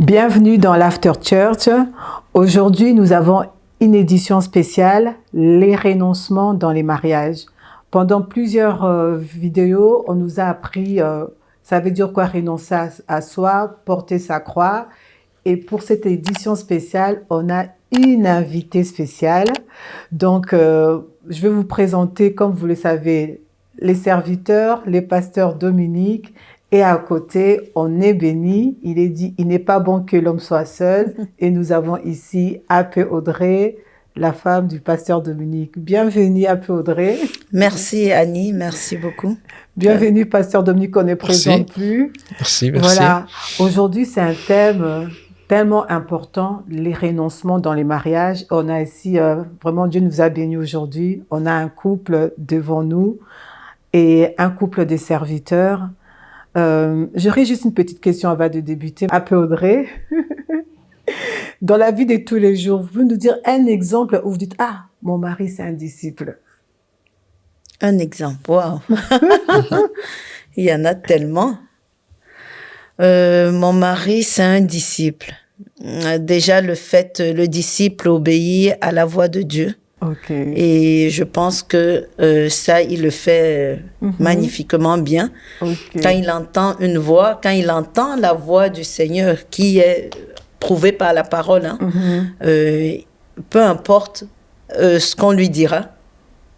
Bienvenue dans l'After Church. Aujourd'hui, nous avons une édition spéciale, les renoncements dans les mariages. Pendant plusieurs vidéos, on nous a appris, ça veut dire quoi renoncer à soi, porter sa croix. Et pour cette édition spéciale, on a une invitée spéciale. Donc, je vais vous présenter, comme vous le savez, les serviteurs, les pasteurs Dominique. Et à côté, on est béni. Il est dit, il n'est pas bon que l'homme soit seul. Et nous avons ici Apé Audrey, la femme du pasteur Dominique. Bienvenue Apé Audrey. Merci Annie, merci beaucoup. Bienvenue pasteur Dominique, on ne présente plus. Merci. Voilà, aujourd'hui c'est un thème tellement important, les renoncements dans les mariages. On a ici, vraiment Dieu nous a bénis aujourd'hui. On a un couple devant nous et un couple de serviteurs. J'aurais juste une petite question avant de débuter. Apé Audrey, dans la vie de tous les jours, vous pouvez nous dire un exemple où vous dites « Ah, mon mari, c'est un disciple ». Un exemple, waouh. Il y en a tellement. Mon mari, c'est un disciple. Déjà, le disciple obéit à la voix de Dieu. Okay. Et je pense que ça, il le fait magnifiquement bien. Okay. Quand il entend une voix, quand il entend la voix du Seigneur qui est prouvée par la parole, hein, peu importe ce qu'on lui dira,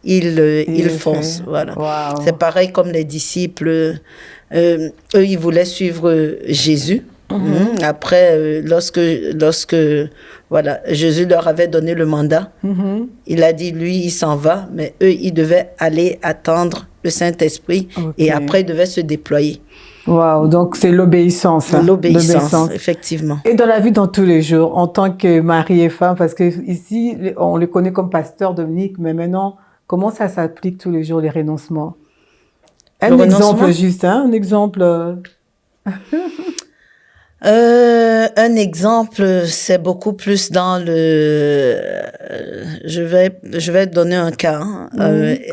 il fonce. Voilà. Wow. C'est pareil comme les disciples. Eux, ils voulaient suivre Jésus. Après, lorsque voilà, Jésus leur avait donné le mandat, il a dit, lui, il s'en va, mais eux, ils devaient aller attendre le Saint-Esprit et après, ils devaient se déployer. Wow, donc c'est l'obéissance. Hein? L'obéissance, effectivement. Et dans la vie, dans tous les jours, en tant que mari et femme, parce que ici, on le connaît comme pasteur Dominique, mais maintenant, comment ça s'applique tous les jours, les renoncements? Un exemple juste, hein? Un exemple... Un exemple, c'est beaucoup plus dans le... Je vais donner un cas. Hein.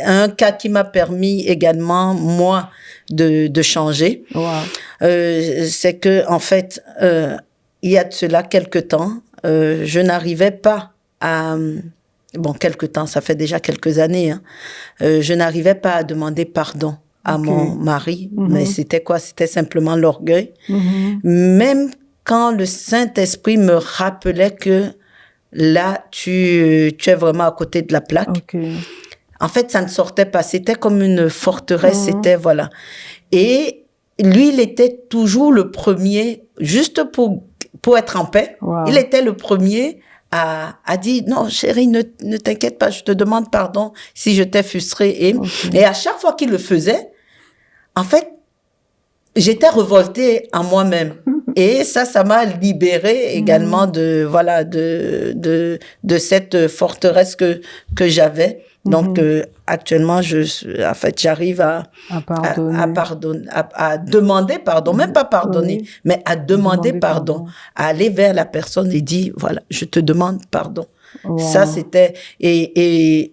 Un cas qui m'a permis également, moi, de changer. Wow. C'est que, en fait, il y a de cela quelque temps, je n'arrivais pas à... Bon, quelque temps, ça fait déjà quelques années. Hein, je n'arrivais pas à demander pardon à mon mari, mais c'était quoi? C'était simplement l'orgueil. Même quand le Saint-Esprit me rappelait que là, tu es vraiment à côté de la plaque. En fait, ça ne sortait pas. C'était comme une forteresse. C'était, voilà. Et lui, il était toujours le premier, juste pour être en paix. Wow. Il était le premier a dit, non, chérie, ne t'inquiète pas, je te demande pardon si je t'ai frustrée. Et à chaque fois qu'il le faisait, en fait, j'étais révoltée en moi-même. Et ça m'a libérée également de cette forteresse que j'avais. Donc, actuellement, j'arrive à pardonner, à demander pardon, même pas pardonner, mais à demander pardon, à aller vers la personne et dire, voilà, je te demande pardon. Wow. Ça, c'était, et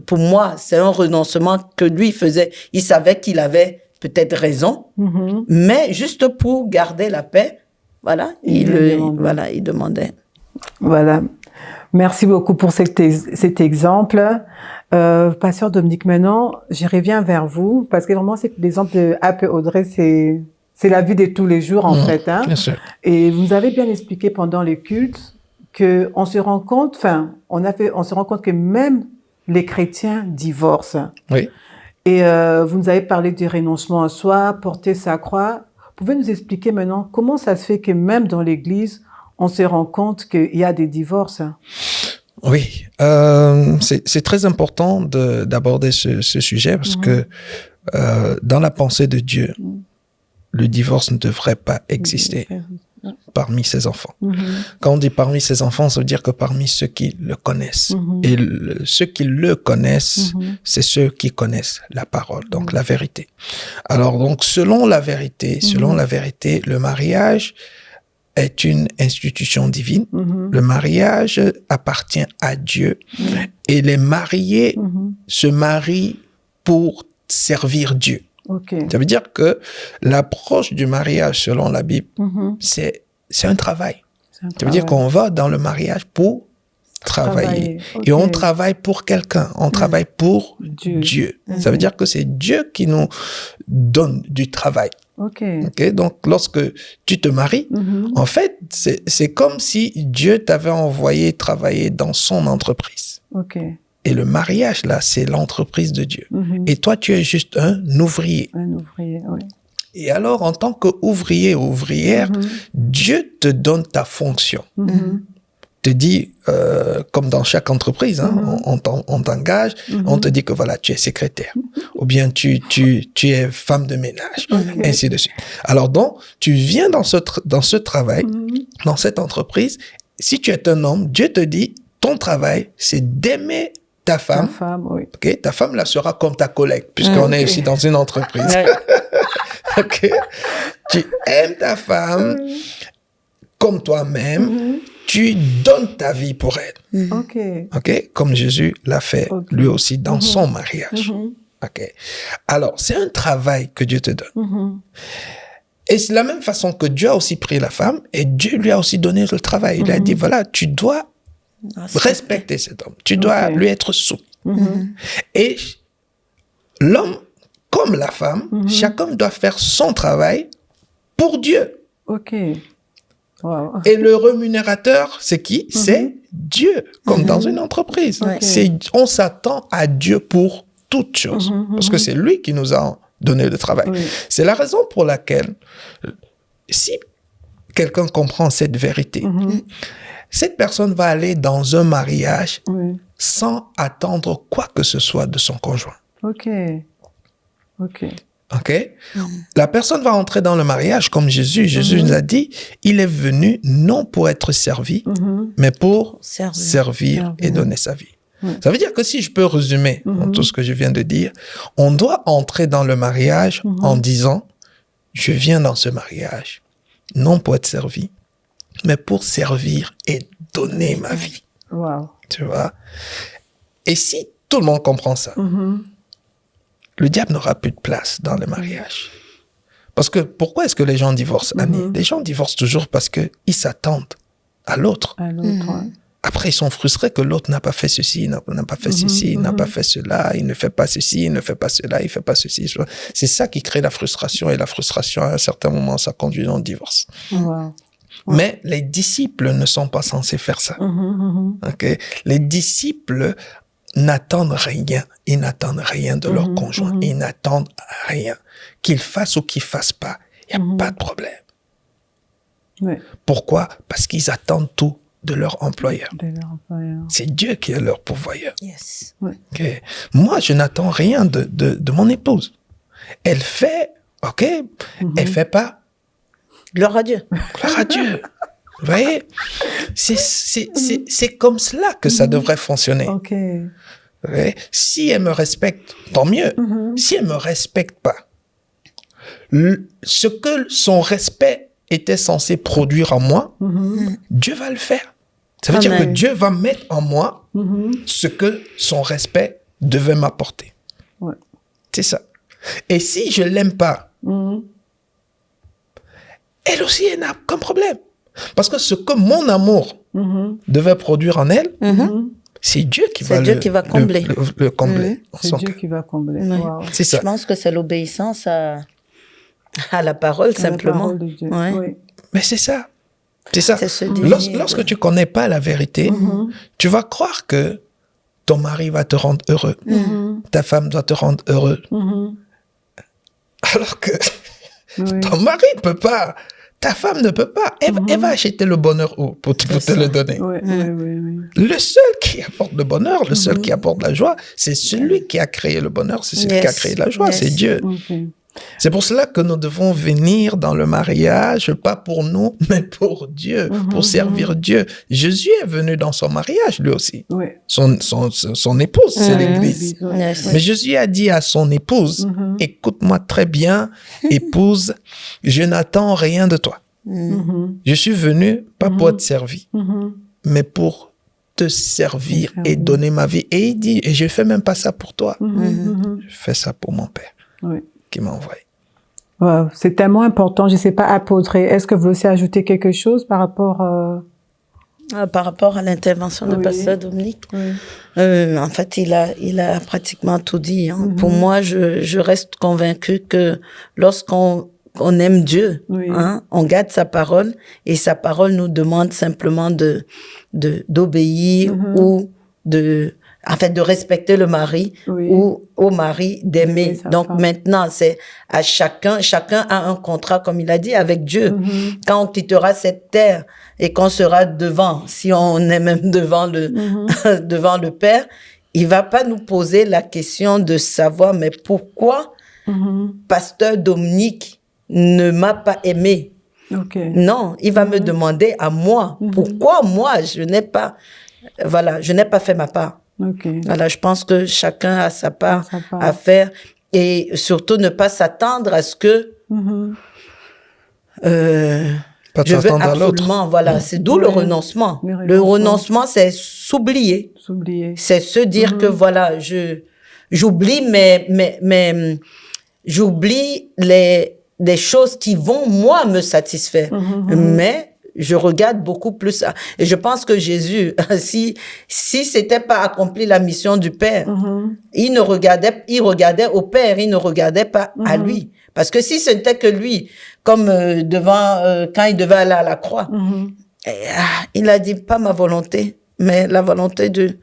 pour moi, c'est un renoncement que lui faisait. Il savait qu'il avait peut-être raison, mais juste pour garder la paix, voilà, il demandait. Voilà. Merci beaucoup pour cet exemple. Pasteur Dominique, maintenant, je reviens vers vous, parce que vraiment, l'exemple de Apé Audrey, c'est la vie de tous les jours, en fait. Hein? Bien sûr. Et vous avez bien expliqué pendant les cultes qu'on se rend compte, on se rend compte que même les chrétiens divorcent. Oui. Et vous nous avez parlé du renoncement à soi, porter sa croix. Vous pouvez nous expliquer maintenant comment ça se fait que même dans l'Église, on se rend compte qu'il y a des divorces? Oui, c'est très important d'aborder ce sujet parce que dans la pensée de Dieu, le divorce ne devrait pas exister parmi ses enfants. Quand on dit parmi ses enfants, ça veut dire que parmi ceux qui le connaissent. Et ceux qui le connaissent, c'est ceux qui connaissent la parole, donc la vérité. Alors, donc, selon la vérité, le mariage est une institution divine. Le mariage appartient à Dieu. Et les mariés se marient pour servir Dieu. Ok. Ça veut dire que l'approche du mariage, selon la Bible, c'est un travail. Ça veut dire qu'on va dans le mariage pour travailler. Ok. Et on travaille pour quelqu'un. On travaille pour Dieu. Ça veut dire que c'est Dieu qui nous donne du travail. Ok. Donc, lorsque tu te maries, en fait, c'est comme si Dieu t'avait envoyé travailler dans son entreprise. Ok. Et le mariage, là, c'est l'entreprise de Dieu. Et toi, tu es juste un ouvrier. Un ouvrier, oui. Et alors, en tant qu'ouvrier ou ouvrière, Dieu te donne ta fonction. Te dit, comme dans chaque entreprise, hein, on t'engage, on te dit que voilà, tu es secrétaire. Ou bien tu es femme de ménage, ainsi de suite. Alors donc, tu viens dans ce travail, dans cette entreprise. Si tu es un homme, Dieu te dit, ton travail, c'est d'aimer ta femme. Ta femme, oui. Okay? Ta femme, là, sera comme ta collègue, puisqu'on est ici dans une entreprise. Okay? Tu aimes ta femme comme toi-même. Tu donnes ta vie pour elle. OK? Comme Jésus l'a fait lui aussi dans son mariage. OK? Alors, c'est un travail que Dieu te donne. Et c'est la même façon que Dieu a aussi pris la femme et Dieu lui a aussi donné le travail. Il a dit, voilà, tu dois respecter cet homme. Tu dois lui être souple. Et l'homme, comme la femme, chacun doit faire son travail pour Dieu. Ok. Wow. Et le rémunérateur, c'est qui? C'est Dieu, comme dans une entreprise. On s'attend à Dieu pour toutes choses, parce que c'est lui qui nous a donné le travail. C'est la raison pour laquelle, si quelqu'un comprend cette vérité, cette personne va aller dans un mariage sans attendre quoi que ce soit de son conjoint. Ok. La personne va entrer dans le mariage comme Jésus. Jésus nous a dit, il est venu non pour être servi, mais pour servir et donner sa vie. Ça veut dire que si je peux résumer tout ce que je viens de dire, on doit entrer dans le mariage en disant, je viens dans ce mariage non pour être servi, mais pour servir et donner ma vie. Wow. Tu vois? Et si tout le monde comprend ça, le diable n'aura plus de place dans le mariage. Parce que pourquoi est-ce que les gens divorcent, Annie? Les gens divorcent toujours parce qu'ils s'attendent à l'autre. Après, ils sont frustrés que l'autre n'a pas fait ceci, n'a pas fait ceci, n'a pas fait cela, il ne fait pas ceci, il ne fait pas cela, il ne fait pas ceci. C'est ça qui crée la frustration, et la frustration, à un certain moment, ça conduit au divorce. Mais les disciples ne sont pas censés faire ça. Okay? Les disciples n'attendent rien. Ils n'attendent rien de leur conjoint. Ils n'attendent rien. Qu'ils fassent ou qu'ils fassent pas, il n'y a pas de problème. Pourquoi? Parce qu'ils attendent tout de leur employeur. C'est Dieu qui est leur pourvoyeur. Okay. Moi, je n'attends rien de mon épouse. Elle fait, elle fait pas. Gloire à Dieu. Gloire à Dieu. Vous voyez? C'est comme cela que ça devrait fonctionner. Okay? Si elle me respecte, tant mieux. Si elle me respecte pas, ce que son respect était censé produire en moi, Dieu va le faire. Ça veut dire que Dieu va mettre en moi ce que son respect devait m'apporter. C'est ça. Et si je l'aime pas, elle aussi, elle n'a aucun problème. Parce que ce que mon amour devait produire en elle, c'est Dieu qui va combler. Le combler. C'est Dieu qui va combler. Wow. C'est ça. Je pense que c'est l'obéissance à la parole, simplement. La parole de Dieu. Mais c'est ça. C'est ça. Lorsque tu connais pas la vérité, tu vas croire que ton mari va te rendre heureux. Ta femme doit te rendre heureux. Alors que ton mari ne peut pas. Ta femme ne peut pas. Elle va acheter le bonheur où pour te le donner. Le seul qui apporte le bonheur, le seul qui apporte la joie, c'est celui qui a créé le bonheur, c'est celui qui a créé la joie, c'est Dieu. C'est pour cela que nous devons venir dans le mariage, pas pour nous, mais pour Dieu, pour servir Dieu. Jésus est venu dans son mariage, lui aussi. Son épouse, c'est l'Église. Mais Jésus a dit à son épouse, écoute-moi très bien, épouse, je n'attends rien de toi. Je suis venu pas pour être servi, mais pour te servir et donner ma vie. Et il dit, et je fais même pas ça pour toi. Je fais ça pour mon Père. qui m'a envoyé. Wow, c'est tellement important. Je sais pas, apôtre, est-ce que vous aussi ajouter quelque chose par rapport Par rapport à l'intervention de Oui. Pasteur Dominique, Oui. en fait, il a pratiquement tout dit. Hein. Pour moi, je reste convaincue que lorsqu'on aime Dieu, Oui. hein, on garde sa parole et sa parole nous demande simplement d'obéir ou de respecter le mari Oui. ou au mari d'aimer. D'aimer sa Donc femme. maintenant, c'est à chacun a un contrat, comme il a dit, avec Dieu. Quand on quittera cette terre et qu'on sera devant, si on est même devant devant le Père, il va pas nous poser la question de savoir, mais pourquoi Pasteur Dominique ne m'a pas aimé? Ok. Non, il va me demander à moi, pourquoi moi, je n'ai pas fait ma part. Ok. Voilà, je pense que chacun a sa part Sa part. à faire et surtout ne pas s'attendre à ce que Pas je veux t'attendre à l'autre. absolument, voilà, c'est d'où le Oui. renoncement. Le Le renoncement. renoncement, c'est s'oublier. S'oublier. C'est se dire que voilà, j'oublie j'oublie des choses qui vont moi me satisfaire. Mais je regarde beaucoup plus ça. Et je pense que Jésus, si c'était pas accompli la mission du Père, il regardait au Père, il ne regardait pas à lui. Parce que si ce n'était que lui, comme quand il devait aller à la croix, il a dit pas ma volonté, mais la volonté de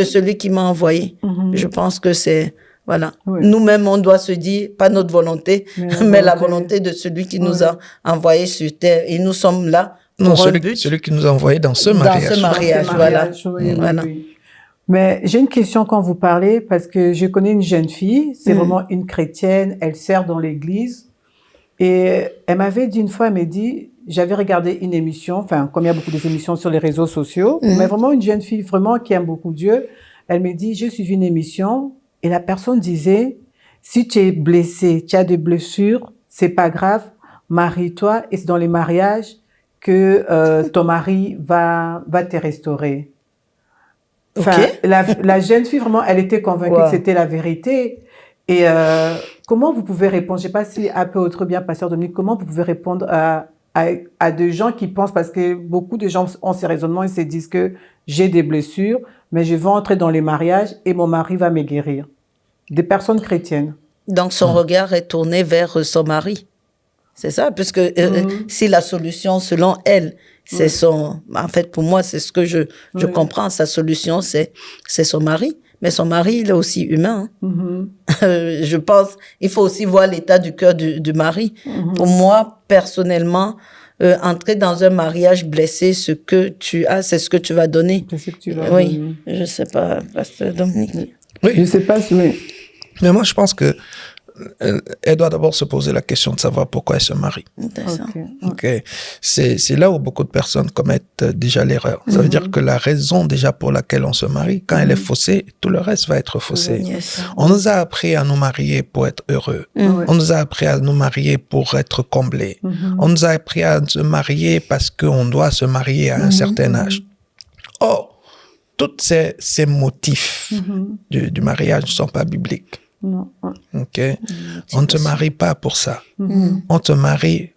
celui qui m'a envoyé. Je pense que c'est, voilà. Oui. Nous-mêmes, on doit se dire, pas notre volonté, mais la volonté de celui qui nous a envoyés sur terre. Et nous sommes là Non, pour un but. celui qui nous a envoyés dans ce Dans mariage. ce mariage, Dans ce voilà. mariage, oui, Voilà. oui. Mais j'ai une question quand vous parlez, parce que je connais une jeune fille, c'est vraiment une chrétienne, elle sert dans l'église. Et elle m'avait dit une fois, elle m'a dit, j'avais regardé une émission, enfin, comme il y a beaucoup d'émissions sur les réseaux sociaux, mais vraiment une jeune fille vraiment qui aime beaucoup Dieu. Elle m'a dit, j'ai suivi une émission et la personne disait, si tu es blessé, tu as des blessures, c'est pas grave, marie-toi et c'est dans les mariages que ton mari va te restaurer. Enfin, Ok. la jeune fille, vraiment, elle était convaincue Wow. que c'était la vérité. Et comment vous pouvez répondre, je sais pas si un peu autre bien, Pasteur Dominique, comment vous pouvez répondre à des gens qui pensent, parce que beaucoup de gens ont ces raisonnements, ils se disent que j'ai des blessures, mais je vais entrer dans les mariages et mon mari va me guérir. Des personnes chrétiennes. Donc, son regard est tourné vers son mari. C'est ça, puisque si la solution, selon elle, c'est son... En fait, pour moi, c'est ce que je comprends. Sa solution, c'est son mari. Mais son mari, il est aussi humain. Hein. Je pense, il faut aussi voir l'état du cœur du mari. Pour moi, personnellement, entrer dans un mariage blessé, ce que tu as, c'est ce que tu vas donner. C'est ce que tu vas Oui, donner. je sais pas, Pasteur Dominique. Oui. Je sais pas si... Mais... Mais moi, je pense que elle doit d'abord se poser la question de savoir pourquoi elle se marie. Intéressant. Ok. Ok. C'est là où beaucoup de personnes commettent déjà l'erreur. Ça veut dire que la raison déjà pour laquelle on se marie, quand elle est faussée, tout le reste va être faussé. Yes. On nous a appris à nous marier pour être heureux. On nous a appris à nous marier pour être comblés. On nous a appris à se marier parce qu'on doit se marier à un certain âge. Or, tous ces motifs du mariage ne sont pas bibliques. Non. Ok. On ne te marie pas pour ça. On te marie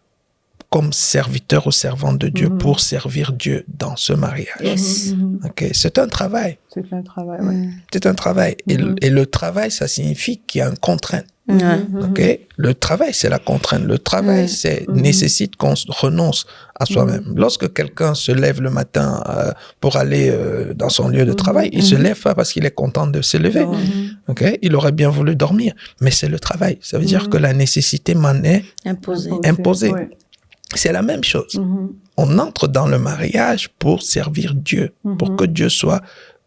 comme serviteur ou servante de Dieu pour servir Dieu dans ce mariage. Yes. Ok. C'est un travail. C'est un travail, ouais. C'est un travail. Et le travail, ça signifie qu'il y a une contrainte. Ok. Le travail, c'est la contrainte. Le travail, c'est nécessite qu'on renonce à soi-même. Lorsque quelqu'un se lève le matin pour aller dans son lieu de travail, il se lève pas parce qu'il est content de se lever. Ok. Il aurait bien voulu dormir, mais c'est le travail. Ça veut dire que la nécessité m'en est imposée. Ouais. C'est la même chose. On entre dans le mariage pour servir Dieu, pour que Dieu soit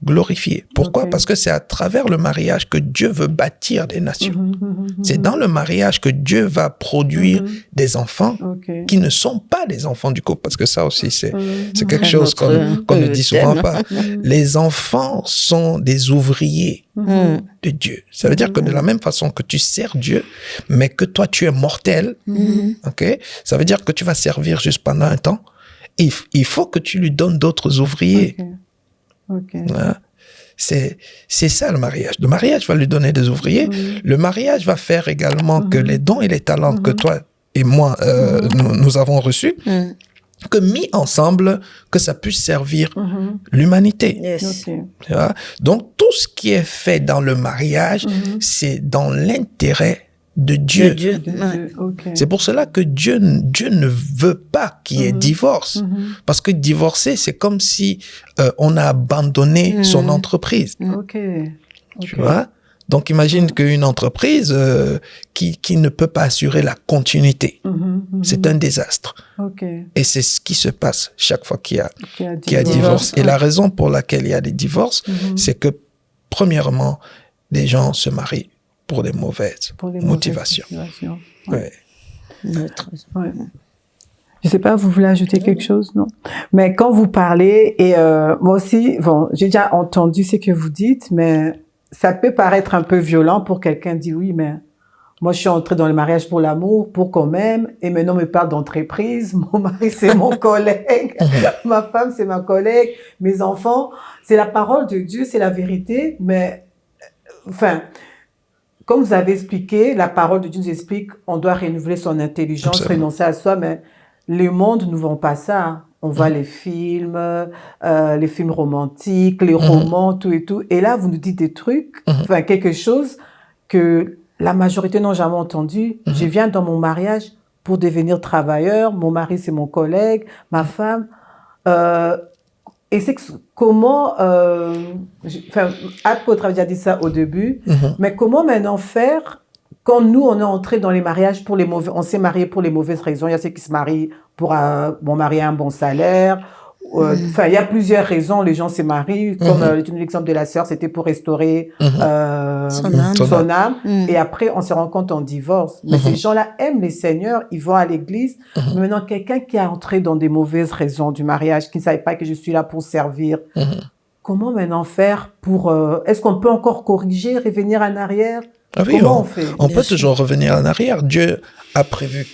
glorifié. Pourquoi? Ok. Parce que c'est à travers le mariage que Dieu veut bâtir des nations. C'est dans le mariage que Dieu va produire des enfants Ok. qui ne sont pas des enfants du couple. Parce que ça aussi, c'est quelque Un chose autre, qu'on ne dit souvent thème. pas. Les enfants sont des ouvriers de Dieu. Ça veut dire que de la même façon que tu sers Dieu, mais que toi, tu es mortel, ok? Ça veut dire que tu vas servir juste pendant un temps. Il faut que tu lui donnes d'autres ouvriers. Ok. Hein? c'est ça le mariage. Le mariage va lui donner des ouvriers. Le mariage va faire également que les dons et les talents que toi et moi, nous avons reçus, que mis ensemble, que ça puisse servir l'humanité. Yes. Ok. Tu vois? Donc, tout ce qui est fait dans le mariage, c'est dans l'intérêt de Dieu. De Dieu. De Ouais. Dieu, ok. C'est pour cela que Dieu ne veut pas qu'il y ait divorce. Parce que divorcer, c'est comme si on a abandonné son entreprise. Ok. Tu vois? Donc, imagine qu'une entreprise qui ne peut pas assurer la continuité, c'est un désastre. Ok. Et c'est ce qui se passe chaque fois qu'il y a Qui a divorce. Et la raison pour laquelle il y a des divorces, c'est que, premièrement, les gens se marient pour des mauvaises Pour les motivations. motivations. Ouais. Notre- Ouais. Je sais pas, vous voulez ajouter quelque chose, non? Mais quand vous parlez, et moi aussi, bon, j'ai déjà entendu ce que vous dites, mais ça peut paraître un peu violent pour quelqu'un de dire oui, mais moi je suis entrée dans le mariage pour l'amour, pour qu'on m'aime, et maintenant on me parle d'entreprise, mon mari c'est mon collègue, ma femme c'est ma collègue, mes enfants, c'est la parole de Dieu, c'est la vérité, mais enfin, comme vous avez expliqué, la parole de Dieu nous explique, on doit renouveler son intelligence, Absolument. renoncer à soi, mais le monde ne vend pas ça. Hein. On voit les films romantiques, les romans, tout et tout. Et là, vous nous dites des trucs, enfin quelque chose que la majorité n'ont jamais entendu. Je viens dans mon mariage pour devenir travailleur. Mon mari, c'est mon collègue, ma femme. Et c'est comment, enfin, Apôtre avait déjà dit ça au début, mais comment maintenant faire quand nous, on est entré dans les mariages pour les mauvais, on s'est marié pour les mauvaises raisons. Il y a ceux qui se marient pour bon marier un bon salaire. Enfin, il y a plusieurs raisons. Les gens se marient. Comme l'exemple de la sœur, c'était pour restaurer Son âme. son âme. Et après, on se rend compte on divorce. Mais ces gens-là aiment les seigneurs. Ils vont à l'église. Mais maintenant, quelqu'un qui est entré dans des mauvaises raisons du mariage, qui ne savait pas que je suis là pour servir. Comment maintenant faire pour... est-ce qu'on peut encore corriger, revenir en arrière? Ah oui, Comment on fait? on Bien peut sûr. toujours revenir en arrière. Dieu a prévu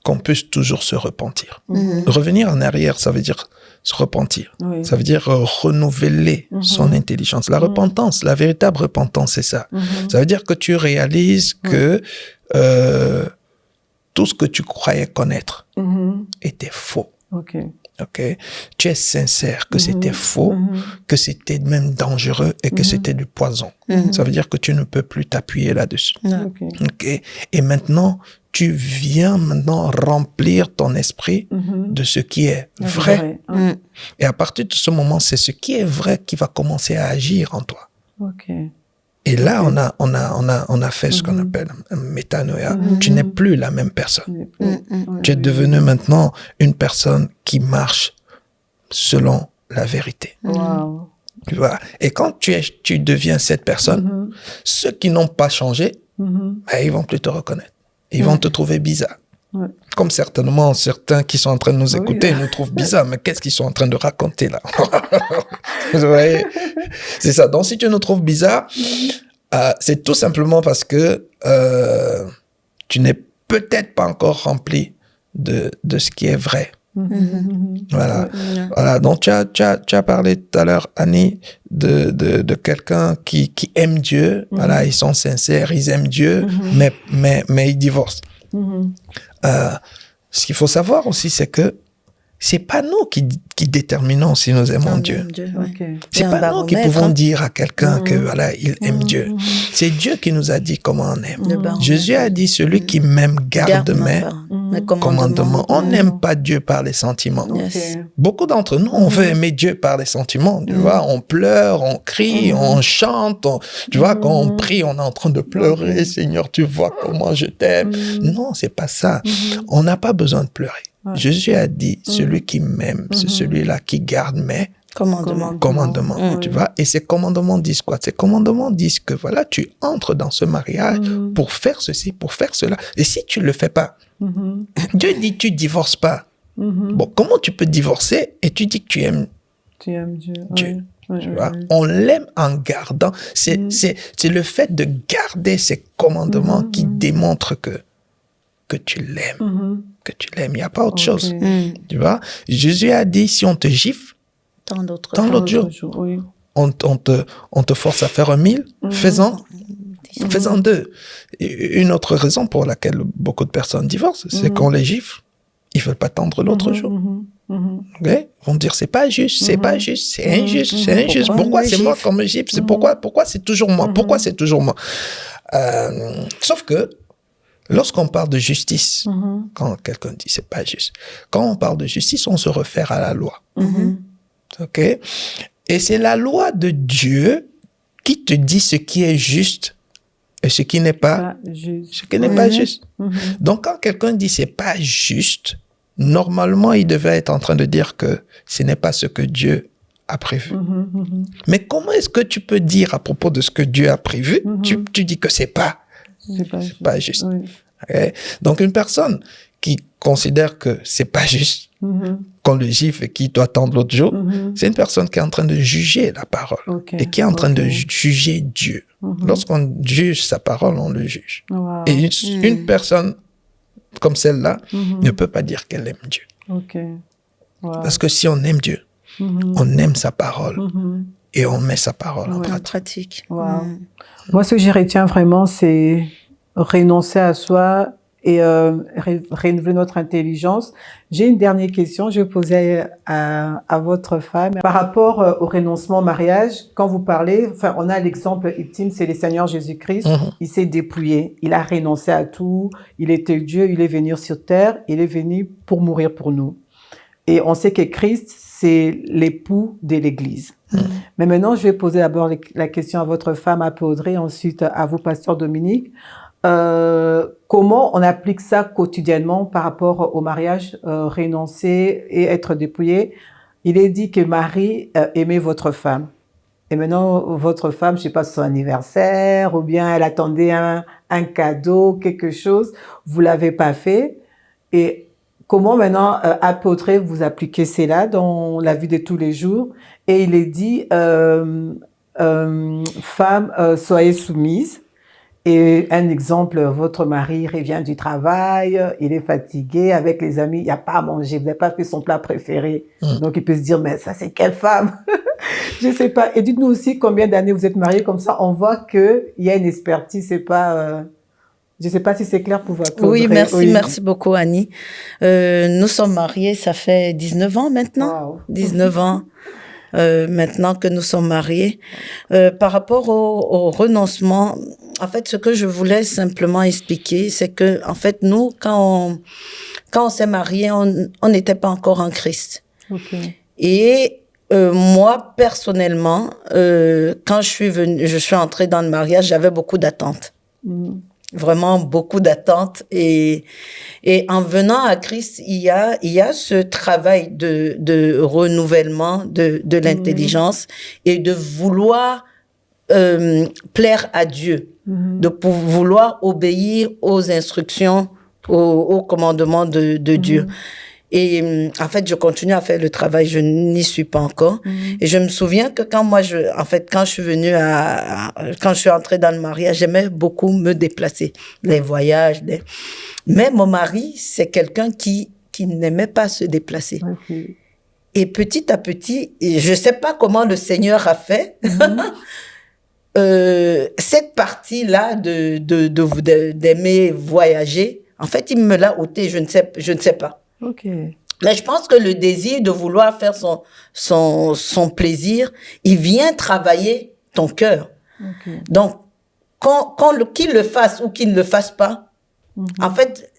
qu'on puisse toujours se repentir. Revenir en arrière, ça veut dire se repentir. Oui. Ça veut dire renouveler son intelligence. La repentance, la véritable repentance, c'est ça. Ça veut dire que tu réalises que tout ce que tu croyais connaître était faux. Ok. Okay? Tu es sincère que c'était faux, que c'était même dangereux et que c'était du poison. Ça veut dire que tu ne peux plus t'appuyer là-dessus. Ok. Okay? Et maintenant, tu viens maintenant remplir ton esprit de ce qui est vrai. Et à partir de ce moment, c'est ce qui est vrai qui va commencer à agir en toi. Ok. Et là, on a fait ce qu'on appelle un métanoïa. Tu n'es plus la même personne. Tu es devenu maintenant une personne qui marche selon la vérité. Wow. Tu vois? Et quand tu deviens cette personne, ceux qui n'ont pas changé, ben, ils vont plus te reconnaître. Ils vont te trouver bizarre. Ouais. Comme certainement certains qui sont en train de nous écouter Oui. nous trouvent bizarre. Mais qu'est-ce qu'ils sont en train de raconter là? Vous voyez? C'est ça. Donc si tu nous trouves bizarre, c'est tout simplement parce que tu n'es peut-être pas encore rempli de ce qui est vrai. Voilà. Voilà. Donc tu as parlé tout à l'heure, Annie, de quelqu'un qui aime Dieu. Voilà, ils sont sincères, ils aiment Dieu, mais ils divorcent. Ce qu'il faut savoir aussi, c'est que c'est pas nous qui déterminons si nous aimons Dieu. Ouais. Ok. C'est pas nous qui pouvons dire à quelqu'un que voilà, il aime Dieu. C'est Dieu qui nous a dit comment on aime. Jésus a dit celui qui m'aime garde mes commandements. On n'aime pas Dieu par les sentiments. Yes. Beaucoup d'entre nous, on veut aimer Dieu par les sentiments. Tu vois, on pleure, on crie, on chante. Tu vois, quand on prie, on est en train de pleurer. Seigneur, tu vois comment je t'aime. Non, c'est pas ça. On n'a pas besoin de pleurer. Jésus a dit, celui qui m'aime, c'est celui-là qui garde mes commandements. Tu vois, et ces commandements disent quoi? Ces commandements disent que voilà, tu entres dans ce mariage pour faire ceci, pour faire cela. Et si tu le fais pas, Dieu dit, tu divorces pas. Bon, comment tu peux divorcer et tu dis que tu aimes Tu aimes Dieu. Dieu? Oui. Tu vois? On l'aime en gardant. C'est le fait de garder ces commandements qui démontre que tu l'aimes. Que tu l'aimes. Il n'y a pas autre chose. Tu vois? Jésus a dit, si on te gifle, Tant d'autres Tant l'autre jour. Oui. On te force à faire un 1000, fais-en 2. Une autre raison pour laquelle beaucoup de personnes divorcent, c'est qu'on les gifle. Ils veulent pas tendre l'autre jour. Okay? Ils vont dire, c'est pas juste, c'est pas juste, c'est injuste, c'est injuste. Pourquoi c'est moi qu'on me gifle? C'est pourquoi c'est toujours moi? Pourquoi c'est toujours moi? Sauf que, lorsqu'on parle de justice, quand quelqu'un dit c'est pas juste, quand on parle de justice, on se réfère à la loi. OK? Et c'est la loi de Dieu qui te dit ce qui est juste et ce qui n'est pas juste. Ce qui n'est pas juste. Donc, quand quelqu'un dit c'est pas juste, normalement, il devait être en train de dire que ce n'est pas ce que Dieu a prévu. Mais comment est-ce que tu peux dire à propos de ce que Dieu a prévu, tu dis que c'est pas juste. Oui. Okay? Donc, une personne qui considère que c'est pas juste, qu'on le gifle et qui doit attendre l'autre jour, c'est une personne qui est en train de juger la parole et qui est en train de juger Dieu. Lorsqu'on juge sa parole, on le juge. Wow. Et une personne comme celle-là ne peut pas dire qu'elle aime Dieu. Wow. Parce que si on aime Dieu, on aime sa parole et on met sa parole en pratique. Wow. Moi, ce que j'y retiens vraiment, c'est renoncer à soi et renouveler notre intelligence. J'ai une dernière question, je vais poser à votre femme. Par rapport au renoncement au mariage, quand vous parlez, enfin, on a l'exemple ultime, c'est le Seigneur Jésus-Christ. Il s'est dépouillé, il a renoncé à tout, il était Dieu, il est venu sur terre, il est venu pour mourir pour nous. Et on sait que Christ, c'est l'époux de l'Église. Mais maintenant, je vais poser d'abord la question à votre femme, à Audrey, ensuite à vous, pasteur Dominique. Comment on applique ça quotidiennement par rapport au mariage, renoncer et être dépouillé? Il est dit que Marie aimait votre femme. Et maintenant, votre femme, je sais pas, son anniversaire, ou bien elle attendait un cadeau, quelque chose, vous l'avez pas fait. Et comment maintenant, Audrey, vous appliquez cela dans la vie de tous les jours? Et il est dit, femme, soyez soumise. Et un exemple, votre mari revient du travail, il est fatigué, avec les amis, il n'y a pas à manger, vous n'avez pas fait son plat préféré. Donc, il peut se dire, mais ça, c'est quelle femme? Je sais pas. Et dites-nous aussi combien d'années vous êtes mariés, comme ça, on voit qu'il y a une expertise, c'est pas... je sais pas si c'est clair pour votre... Oui, merci beaucoup, Annie. Nous sommes mariés, ça fait 19 ans maintenant. Wow. 19 ans. Maintenant que nous sommes mariés. Par rapport au renoncement, en fait, ce que je voulais simplement expliquer, c'est que, en fait, nous, quand on s'est mariés, on n'était pas encore en Christ. Et moi, personnellement, quand je suis entrée dans le mariage, j'avais beaucoup d'attentes. Vraiment beaucoup d'attentes. Et en venant à Christ, il y a ce travail de renouvellement de l'intelligence et de vouloir plaire à Dieu, de vouloir obéir aux instructions, aux commandements de Dieu. Et en fait, je continue à faire le travail, je n'y suis pas encore. Et je me souviens que quand je suis venue quand je suis entrée dans le mariage, j'aimais beaucoup me déplacer, les voyages. Mais mon mari, c'est quelqu'un qui n'aimait pas se déplacer. Et petit à petit, je sais pas comment le Seigneur a fait, cette partie-là d'aimer voyager, en fait, il me l'a ôté, je ne sais pas. Mais je pense que le désir de vouloir faire son plaisir, il vient travailler ton cœur. Donc, qu'il le fasse ou qu'il ne le fasse pas, en fait,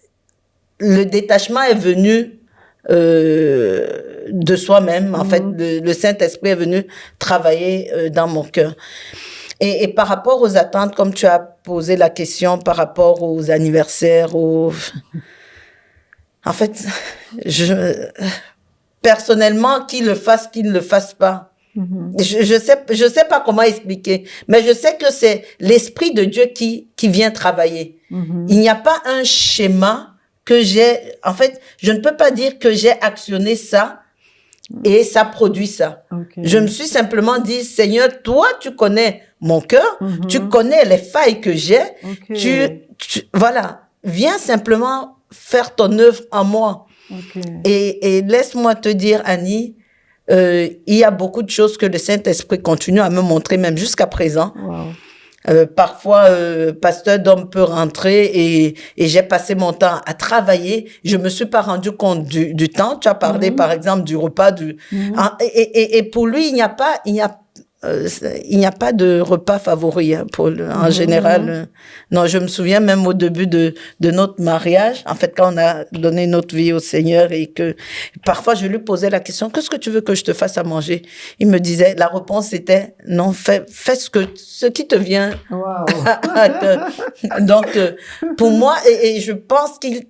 le détachement est venu de soi-même. En fait, le Saint-Esprit est venu travailler dans mon cœur. Et par rapport aux attentes, comme tu as posé la question, par rapport aux anniversaires, en fait, personnellement, qu'il le fasse, qu'il ne le fasse pas. Je sais pas comment expliquer, mais je sais que c'est l'Esprit de Dieu qui vient travailler. Il n'y a pas un schéma que en fait, je ne peux pas dire que j'ai actionné ça et ça produit ça. Je me suis simplement dit, Seigneur, toi, tu connais mon cœur, tu connais les failles que j'ai, voilà, viens simplement faire ton œuvre en moi. Et laisse-moi te dire, Annie, il y a beaucoup de choses que le Saint-Esprit continue à me montrer, même jusqu'à présent. Parfois, pasteur d'homme peut rentrer et j'ai passé mon temps à travailler. Je me suis pas rendu compte du temps. Tu as parlé, par exemple, du repas et pour lui, il n'y a pas de repas favori, hein, en général. Non, je me souviens même au début de notre mariage, en fait, quand on a donné notre vie au Seigneur et que parfois je lui posais la question, qu'est-ce que tu veux que je te fasse à manger? Il me disait, la réponse était, non, fais ce qui te vient. Wow. Donc, pour moi, et je pense qu'il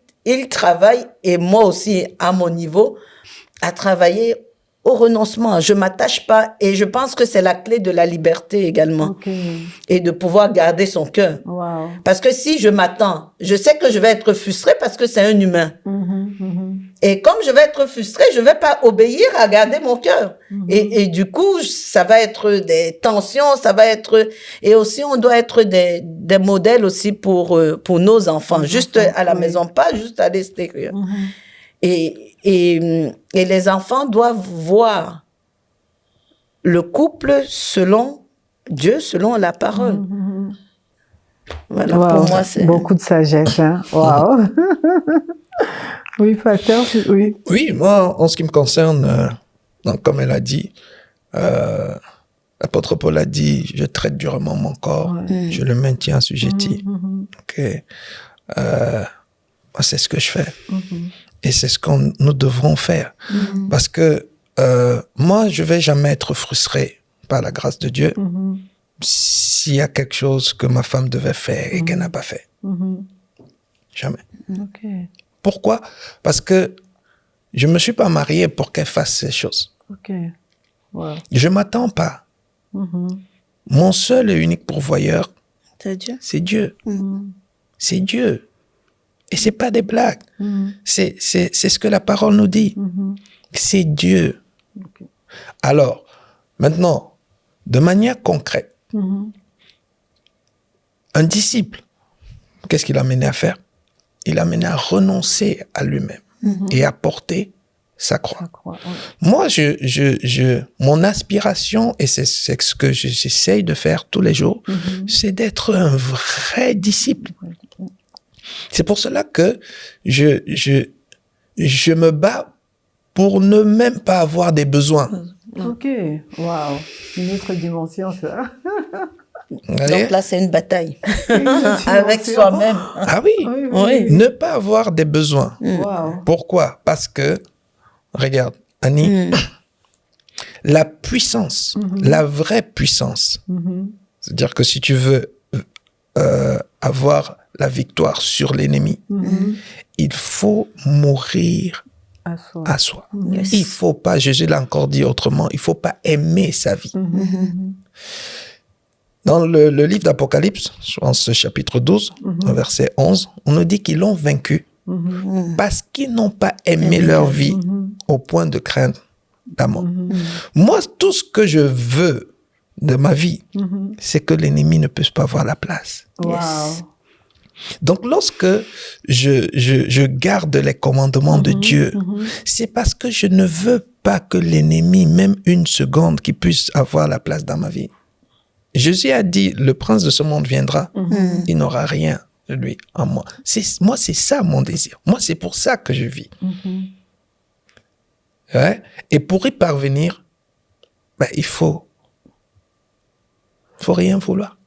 travaille, et moi aussi, à mon niveau, à travailler au renoncement. Je m'attache pas et je pense que c'est la clé de la liberté également. Et de pouvoir garder son cœur. Wow. Parce que si je m'attends, je sais que je vais être frustrée parce que c'est un humain. Et comme je vais être frustrée, je vais pas obéir à garder mon cœur. Et du coup, ça va être des tensions, ça va être, et aussi on doit être des modèles aussi pour nos enfants, juste à la maison, pas juste à l'extérieur. Et les enfants doivent voir le couple selon Dieu, selon la parole. Voilà, pour moi, c'est... Beaucoup de sagesse, hein. Wow. Oui, pasteur, oui. Oui, moi, en ce qui me concerne, donc, comme elle a dit, l'apôtre Paul a dit, je traite durement mon corps, je le maintiens assujetti. Okay. Moi, c'est ce que je fais. Et c'est ce que nous devrons faire. Parce que moi, je vais jamais être frustré par la grâce de Dieu s'il y a quelque chose que ma femme devait faire et qu'elle n'a pas fait. Jamais. Pourquoi? Parce que je me suis pas marié pour qu'elle fasse ces choses. Je m'attends pas. Mon seul et unique pourvoyeur, c'est Dieu. C'est Dieu. Et c'est pas des blagues. C'est ce que la parole nous dit. C'est Dieu. Alors, maintenant, de manière concrète, un disciple, qu'est-ce qu'il a amené à faire? Il a amené à renoncer à lui-même et à porter sa croix. Moi, mon aspiration, et c'est ce que j'essaye de faire tous les jours, c'est d'être un vrai disciple. C'est pour cela que je me bats pour ne même pas avoir des besoins. Ok, wow, une autre dimension, ça. Donc là, c'est une bataille avec soi-même. Ah oui, ne pas avoir des besoins. Pourquoi? Parce que, regarde, Annie, la puissance, la vraie puissance, c'est-à-dire que si tu veux avoir la victoire sur l'ennemi, il faut mourir à soi. Il faut pas, Jésus l'a encore dit autrement, il faut pas aimer sa vie. Dans le livre d'Apocalypse, je pense chapitre 12, verset 11, on nous dit qu'ils l'ont vaincu parce qu'ils n'ont pas aimé leur vie au point de craindre la mort. Moi, tout ce que je veux de ma vie, c'est que l'ennemi ne puisse pas avoir la place. Donc, lorsque je garde les commandements de Dieu, c'est parce que je ne veux pas que l'ennemi, même une seconde, qui puisse avoir la place dans ma vie. Jésus a dit, le prince de ce monde viendra, il n'aura rien de lui en moi. Moi, c'est ça mon désir. Moi, c'est pour ça que je vis. Et pour y parvenir, il faut rien vouloir.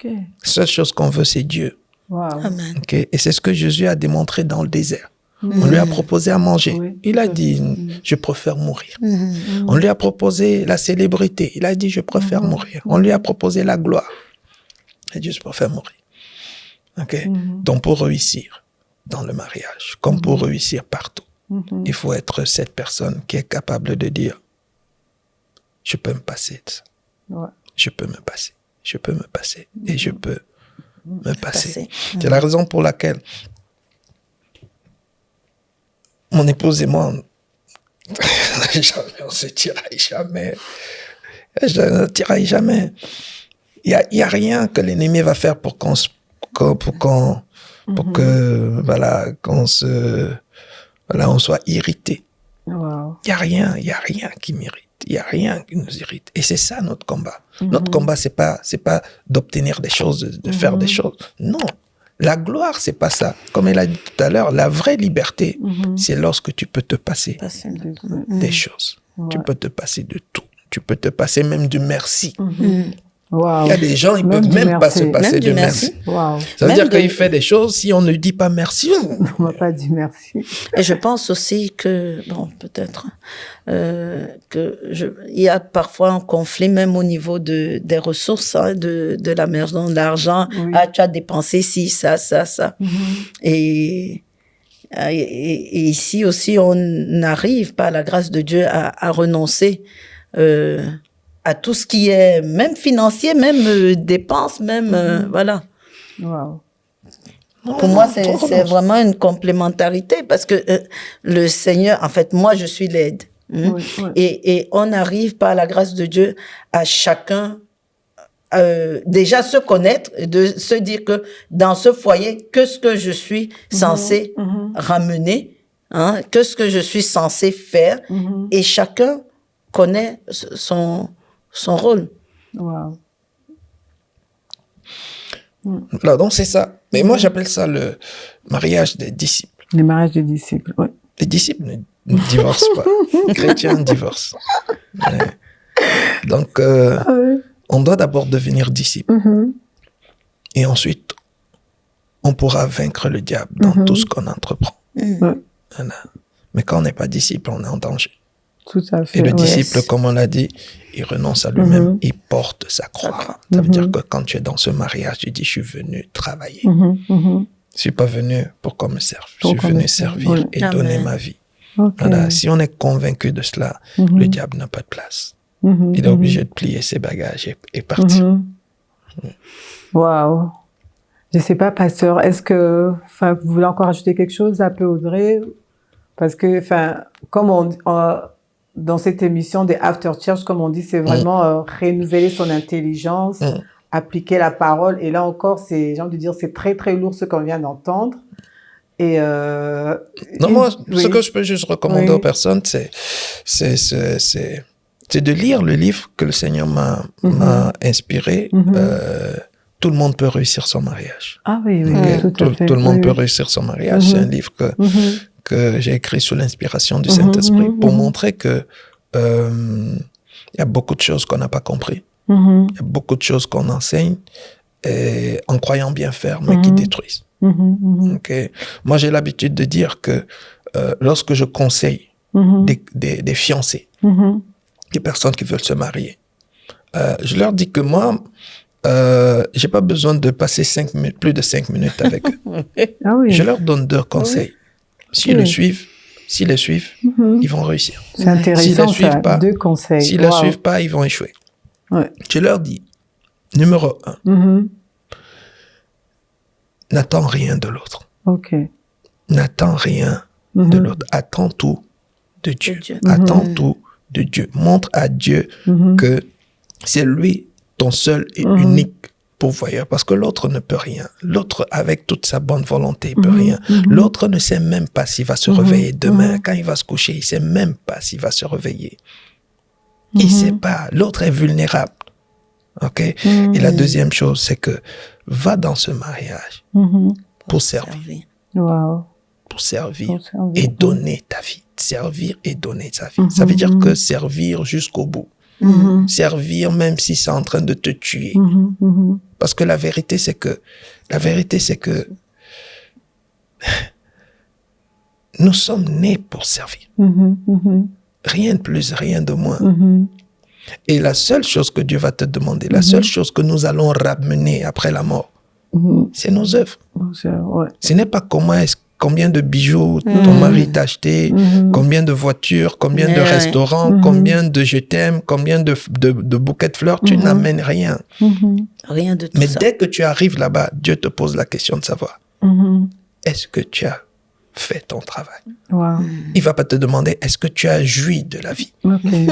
La seule chose qu'on veut, c'est Dieu. Amen. Et c'est ce que Jésus a démontré dans le désert. On lui a proposé à manger. Il a dit, je préfère mourir. On lui a proposé la célébrité. Il a dit, je préfère mourir. On lui a proposé la gloire. Il a dit, je préfère mourir. Donc, pour réussir dans le mariage, comme pour réussir partout, il faut être cette personne qui est capable de dire, je peux me passer de ça. Je peux me passer. Je peux me passer. Et je peux me passer. C'est la raison pour laquelle mon épouse et moi, on se tiraille jamais. Je ne tiraille jamais. Il y a rien que l'ennemi va faire pour qu'on soit irrité. Wow. Il y a rien qui m'irrite. Il y a rien qui nous irrite. Et c'est ça notre combat. Notre combat, c'est pas d'obtenir des choses, de faire des choses. Non. La gloire, c'est pas ça. Comme elle a dit tout à l'heure, la vraie liberté, c'est lorsque tu peux te passer des choses. Ouais. Tu peux te passer de tout. Tu peux te passer même du merci. Wow. Il y a des gens, ils peuvent même pas se passer Même de du merci. Wow. Ça veut Même dire de- qu'il fait des choses, si on ne dit pas merci, On m'a pas dit merci. Et je pense aussi que, bon, peut-être, il y a parfois un conflit même au niveau des ressources, hein, de la maison, de l'argent. Oui. Ah, tu as dépensé ci, ça. Et ici aussi, on n'arrive pas, à la grâce de Dieu, à renoncer à tout ce qui est, même financier, même dépenses, même, voilà. Wow. Pour moi, c'est vraiment une complémentarité parce que le Seigneur, en fait, moi, je suis l'aide. Oui, oui. Et on n'arrive pas, à la grâce de Dieu, à chacun déjà se connaître, de se dire que dans ce foyer, que ce que je suis censé ramener, hein, que ce que je suis censé faire, et chacun connaît son rôle. Wow. Voilà, donc c'est ça. Mais moi, j'appelle ça le mariage des disciples. Les mariages des disciples, oui. Les disciples ne divorcent pas. Les chrétiens divorcent. Ouais. Donc, on doit d'abord devenir disciple. Et ensuite, on pourra vaincre le diable dans tout ce qu'on entreprend. Voilà. Mais quand on n'est pas disciple, on est en danger. Tout à fait. Et le ouais. disciple, comme on l'a dit, il renonce à lui-même, il porte sa croix. Ça veut dire que quand tu es dans ce mariage, tu dis, je suis venu travailler. Je suis pas venu pour qu'on me serve. Je suis venu servir et donner ma vie. Okay. Voilà. Si on est convaincu de cela, le diable n'a pas de place. Il est obligé de plier ses bagages et partir. Waouh. Je sais pas, pasteur, est-ce que, vous voulez encore ajouter quelque chose un peu, Audrey? Parce que, comme dans cette émission des After Church, comme on dit, c'est vraiment renouveler son intelligence, appliquer la parole. Et là encore, j'ai envie de dire, c'est très, très lourd ce qu'on vient d'entendre. Et non, moi, ce que je peux juste recommander aux personnes, c'est de lire le livre que le Seigneur m'a inspiré. Tout le monde peut réussir son mariage. Ah oui, tout le monde peut réussir son mariage. C'est un livre que j'ai écrit sous l'inspiration du Saint-Esprit pour montrer que il y a beaucoup de choses qu'on n'a pas compris. Il y a beaucoup de choses qu'on enseigne en croyant bien faire, mais qui détruisent. Okay. Moi, j'ai l'habitude de dire que lorsque je conseille des fiancés, des personnes qui veulent se marier, je leur dis que moi, j'ai pas besoin de passer 5 minutes, plus de 5 minutes avec eux. Ah oui. Je leur donne 2 conseils. S'ils le suivent, ils vont réussir. C'est intéressant, s'ils suivent pas, 2 conseils. S'ils ne suivent pas, ils vont échouer. Ouais. Je leur dis, numéro 1, n'attends rien de l'autre. Ok. N'attends rien de l'autre. Attends tout de Dieu. Attends tout de Dieu. Montre à Dieu que c'est lui ton seul et unique pourvoyeur. Parce que l'autre ne peut rien. L'autre, avec toute sa bonne volonté, il peut rien. L'autre ne sait même pas s'il va se réveiller demain. Quand il va se coucher, il sait même pas s'il va se réveiller. Il sait pas. L'autre est vulnérable. Ok? Et la deuxième chose, c'est que va dans ce mariage pour servir. Wow. Pour servir et donner ta vie. Servir et donner sa vie. Ça veut dire que servir jusqu'au bout. Servir même si c'est en train de te tuer. Parce que la vérité, c'est que nous sommes nés pour servir. Rien de plus, rien de moins. Et la seule chose que Dieu va te demander, la seule chose que nous allons ramener après la mort, c'est nos œuvres. Ce n'est pas combien de bijoux ton mari t'a acheté, combien de voitures, combien de restaurants, combien de je t'aime, combien de bouquets de fleurs, tu n'amènes rien. Rien de tout Mais ça. dès que tu arrives là-bas, Dieu te pose la question de savoir, est-ce que tu as fait ton travail? Wow. Il va pas te demander, est-ce que tu as joui de la vie? Okay.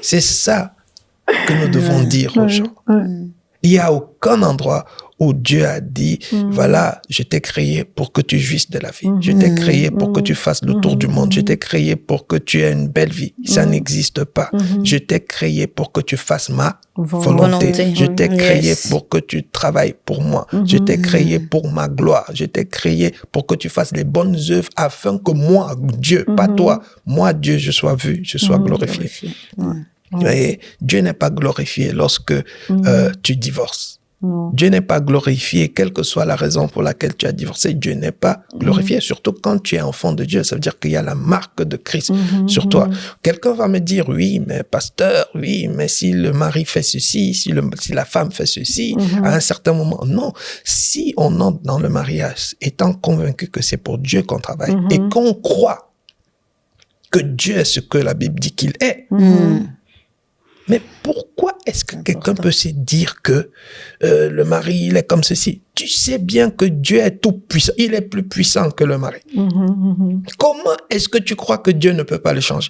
C'est ça que nous devons dire aux gens. Il n'y a aucun endroit où Dieu a dit, voilà, je t'ai créé pour que tu jouisses de la vie. Je t'ai créé pour que tu fasses le tour du monde. Je t'ai créé pour que tu aies une belle vie. Ça n'existe pas. Je t'ai créé pour que tu fasses ma volonté. Je t'ai créé pour que tu travailles pour moi. Je t'ai créé pour ma gloire. Je t'ai créé pour que tu fasses les bonnes œuvres afin que moi, Dieu, pas toi, moi, Dieu, je sois vu, je sois glorifié. Et Dieu n'est pas glorifié lorsque tu divorces. Dieu n'est pas glorifié, quelle que soit la raison pour laquelle tu as divorcé. Dieu n'est pas glorifié, surtout quand tu es enfant de Dieu. Ça veut dire qu'il y a la marque de Christ sur toi. Quelqu'un va me dire, oui, mais pasteur, oui, mais si le mari fait ceci, si la femme fait ceci, à un certain moment, non. Si on entre dans le mariage étant convaincu que c'est pour Dieu qu'on travaille et qu'on croit que Dieu est ce que la Bible dit qu'il est, mais pourquoi est-ce que quelqu'un peut se dire que le mari, il est comme ceci? Tu sais bien que Dieu est tout puissant. Il est plus puissant que le mari. Comment est-ce que tu crois que Dieu ne peut pas le changer?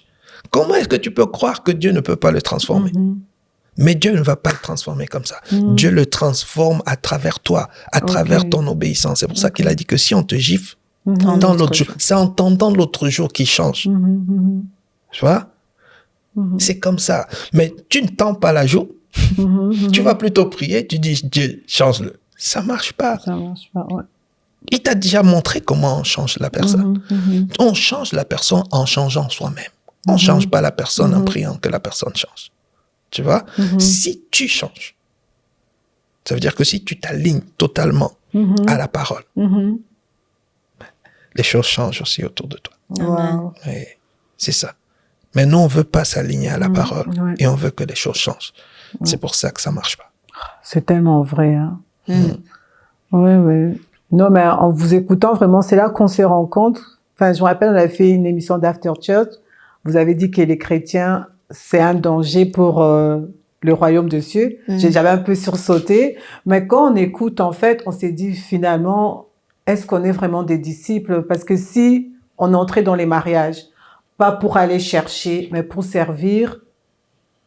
Comment est-ce que tu peux croire que Dieu ne peut pas le transformer? Mais Dieu ne va pas le transformer comme ça. Dieu le transforme à travers toi, à travers ton obéissance. C'est pour ça qu'il a dit que si on te gifle, dans l'autre jour, c'est en tendant l'autre jour qu'il change. Tu vois? C'est comme ça. Mais tu ne tends pas la joue. Tu vas plutôt prier. Tu dis, Dieu, change-le. Ça marche pas. Ça marche pas, ouais. Il t'a déjà montré comment on change la personne. On change la personne en changeant soi-même. On change pas la personne en priant que la personne change. Tu vois? Si tu changes, ça veut dire que si tu t'alignes totalement à la parole, les choses changent aussi autour de toi. Wow. Et c'est ça. Mais nous, on veut pas s'aligner à la parole et on veut que les choses changent. C'est pour ça que ça marche pas. C'est tellement vrai. Hein. Oui. Non, mais en vous écoutant, vraiment, c'est là qu'on se rend compte. Enfin, je me rappelle, on avait fait une émission d'After Church. Vous avez dit que les chrétiens, c'est un danger pour le royaume de Dieu. J'avais un peu sursauté. Mais quand on écoute, en fait, on s'est dit finalement, est-ce qu'on est vraiment des disciples? Parce que si on entrait dans les mariages, pas pour aller chercher, mais pour servir,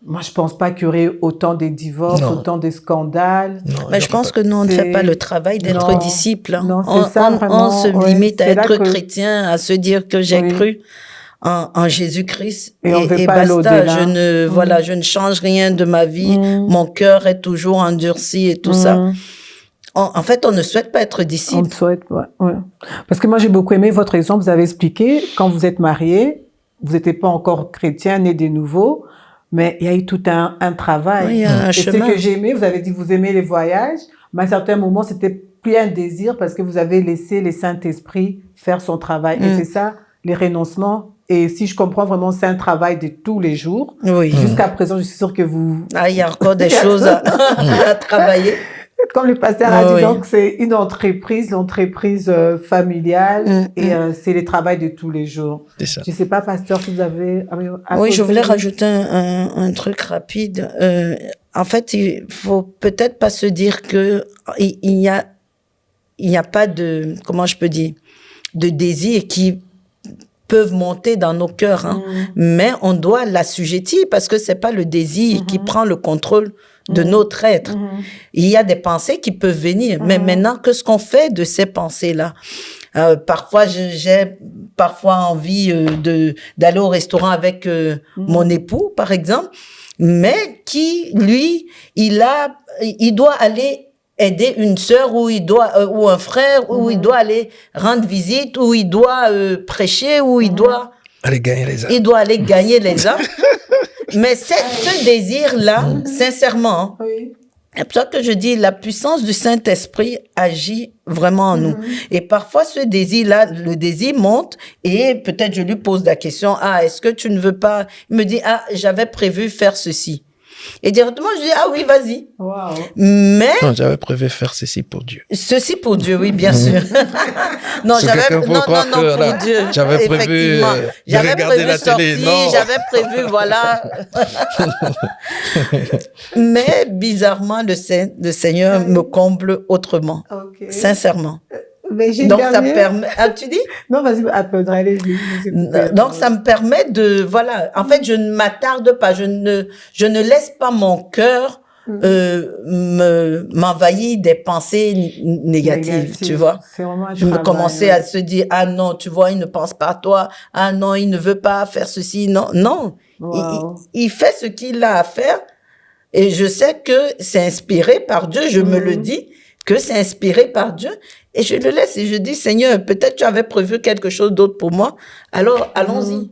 moi, je pense pas qu'il y aurait autant de divorces, autant de scandales. Non, Mais je pense que nous, on ne fait pas le travail d'être disciple. Non, on se limite à être chrétien, à se dire que j'ai cru en Jésus-Christ et basta. Je ne change rien de ma vie. Mon cœur est toujours endurci et tout ça. En fait, on ne souhaite pas être disciple. On souhaite, ouais. Parce que moi, j'ai beaucoup aimé votre exemple. Vous avez expliqué, quand vous êtes mariés, vous n'étiez pas encore chrétien, né de nouveau, mais il y a eu tout un travail. Oui, il y a un chemin. Ce que j'ai aimé, vous avez dit que vous aimez les voyages, mais à un certain moment, c'était plus un désir parce que vous avez laissé le Saint-Esprit faire son travail. Et c'est ça, les renoncements. Et si je comprends vraiment, c'est un travail de tous les jours. Oui. Jusqu'à présent, je suis sûre que vous... il y a encore des choses à travailler. Comme le pasteur a dit, donc c'est une entreprise, l'entreprise familiale, et c'est le travail de tous les jours. C'est ça. Je sais pas, pasteur, si vous avez... Oui, je voulais rajouter un truc rapide. En fait, il faut peut-être pas se dire que il y a pas de, comment je peux dire, de désir qui peuvent monter dans nos cœurs, hein. Mais on doit l'assujettir parce que c'est pas le désir qui prend le contrôle de notre être. Il y a des pensées qui peuvent venir, mais maintenant, qu'est-ce qu'on fait de ces pensées-là? Parfois, j'ai envie d'aller au restaurant avec mon époux, par exemple, mais qui, lui, il doit aller aider une sœur ou ou un frère, ou il doit aller rendre visite, ou il doit prêcher, ou il doit aller gagner les âmes. Il doit aller gagner les âmes. Mais ce désir-là, sincèrement, c'est pour ça que je dis, la puissance du Saint-Esprit agit vraiment en nous. Et parfois, ce désir-là, le désir monte et peut-être je lui pose la question, est-ce que tu ne veux pas? Il me dit, j'avais prévu faire ceci. Et directement, je dis, oui, vas-y. Wow. Mais... Non, j'avais prévu faire ceci pour Dieu. Ceci pour Dieu, oui, bien sûr. non, pour Dieu. J'avais prévu de regarder la télé. Non. J'avais prévu, voilà. Mais bizarrement, le Seigneur me comble autrement. Okay. Sincèrement. Mais donc, ça permet... tu dis? Non, vas-y, allez-y. Donc, ça me permet de... Voilà. En fait, je ne m'attarde pas. Je ne laisse pas mon cœur m'envahit des pensées négatives, tu vois. C'est vraiment un Je me travail, commençais ouais. à se dire, ah non, tu vois, il ne pense pas à toi. Ah non, il ne veut pas faire ceci. Non, non. Wow. Il fait ce qu'il a à faire. Et je sais que c'est inspiré par Dieu. Je me le dis que c'est inspiré par Dieu. Et je le laisse et je dis, Seigneur, peut-être tu avais prévu quelque chose d'autre pour moi. Alors, allons-y.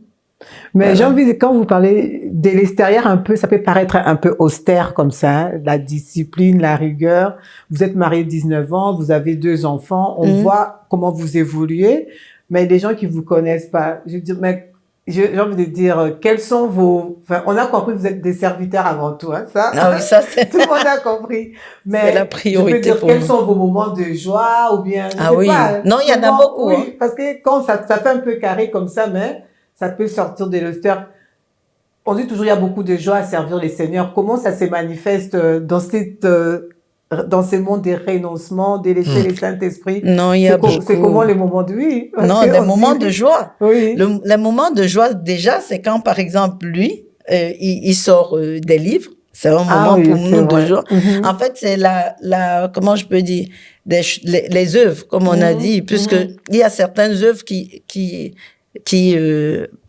Mais Voilà. j'ai envie de, quand vous parlez de l'extérieur un peu, ça peut paraître un peu austère comme ça, hein, la discipline, la rigueur. Vous êtes marié 19 ans, vous avez 2 enfants, on voit comment vous évoluez, mais les gens qui vous connaissent pas, je veux dire, mais j'ai envie de dire, quels sont vos, enfin, on a compris que vous êtes des serviteurs avant tout, hein, ça. Ah oui, ça c'est... Tout le monde a compris. Mais C'est la je peux priorité dire, pour quels nous. sont vos moments de joie ou bien, je Ah sais oui. pas. Non, il y en a comment- beaucoup, Oui, hein. parce que quand ça fait un peu carré comme ça, mais ça peut sortir de l'austère. On dit toujours il y a beaucoup de joie à servir les seigneurs. Comment ça se manifeste dans ces mondes des renoncements, de laisser les Saint-Esprit? Non, il y a beaucoup. C'est comment les moments de oui? Parce Non, que des on moments dit- de joie. Oui. Les moments de joie, déjà, c'est quand, par exemple, lui, il sort des livres. C'est un moment oui, pour c'est nous de vrai. joie. En fait, c'est comment je peux dire, les œuvres, comme on a dit, puisque il y a certaines œuvres qui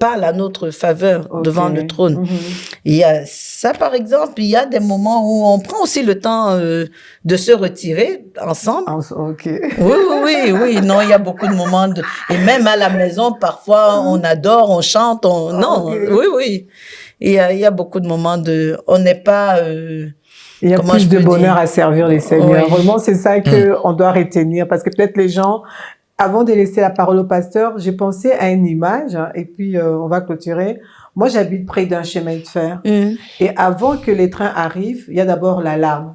parlent à notre faveur Ok. devant le trône. Il y a ça, par exemple, il y a des moments où on prend aussi le temps de se retirer ensemble. Ok. Oui. Non, il y a beaucoup de moments et même à la maison, parfois, on adore, on chante, non, Ok. oui. Il y a beaucoup de moments on n'est pas, Il y a comment plus je de peux bonheur dire? à servir les seigneurs. Oui. Vraiment, c'est ça que on doit retenir parce que peut-être les gens, avant de laisser la parole au pasteur, j'ai pensé à une image hein, et puis on va clôturer. Moi, j'habite près d'un chemin de fer et avant que les trains arrivent, il y a d'abord l'alarme.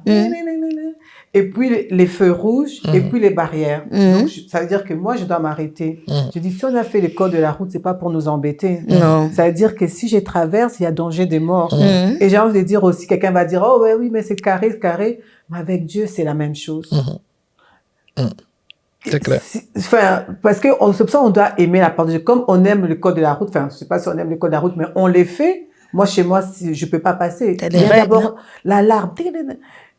Et puis les feux rouges et puis les barrières. Donc, ça veut dire que moi, je dois m'arrêter. Je dis, si on a fait les codes de la route, c'est pas pour nous embêter. Non. Ça veut dire que si je traverse, il y a danger de mort. Et j'ai envie de dire aussi, quelqu'un va dire, oh ouais, oui, mais c'est carré, c'est carré. Mais avec Dieu, c'est la même chose. C'est clair. Enfin, parce que c'est pour ça on doit aimer la parole de Dieu. Comme on aime le code de la route, enfin, je sais pas si on aime le code de la route, mais on les fait. Moi, chez moi, je peux pas passer. T'as Il des y a règles, d'abord l'alarme,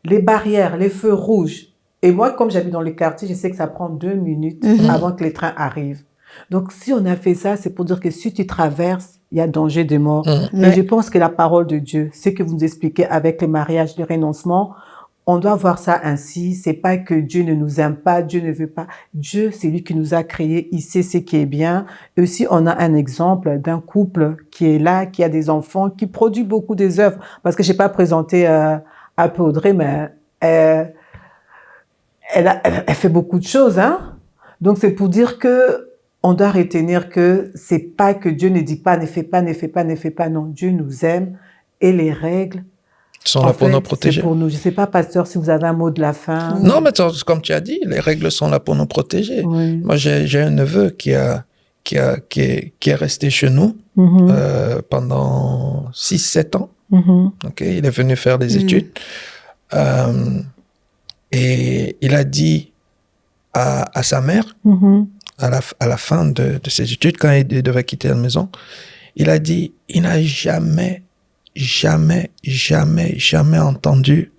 les barrières, les feux rouges. Et moi, comme j'habite dans le quartier, je sais que ça prend 2 minutes avant que les trains arrivent. Donc, si on a fait ça, c'est pour dire que si tu traverses, il y a danger de mort. Et je pense que la parole de Dieu, ce que vous nous expliquez avec les mariages, les renoncements, on doit voir ça ainsi. C'est pas que Dieu ne nous aime pas, Dieu ne veut pas. Dieu, c'est lui qui nous a créés. Il sait ce qui est bien. Et aussi, on a un exemple d'un couple qui est là, qui a des enfants, qui produit beaucoup des œuvres. Parce que j'ai pas présenté un peu Audrey, mais elle fait beaucoup de choses, hein. Donc c'est pour dire que on doit retenir que c'est pas que Dieu ne dit pas, ne fais pas, ne fais pas, ne fais pas. Non, Dieu nous aime et les règles sont là pour nous protéger. C'est pour nous. Je sais pas, pasteur, si vous avez un mot de la fin. Non, mais comme tu as dit, les règles sont là pour nous protéger. Oui. Moi, j'ai un neveu qui est resté chez nous pendant 6-7 ans. Okay, il est venu faire des études. Et il a dit à sa mère, à la fin de ses études, quand il devait quitter la maison, il a dit, il n'a jamais entendu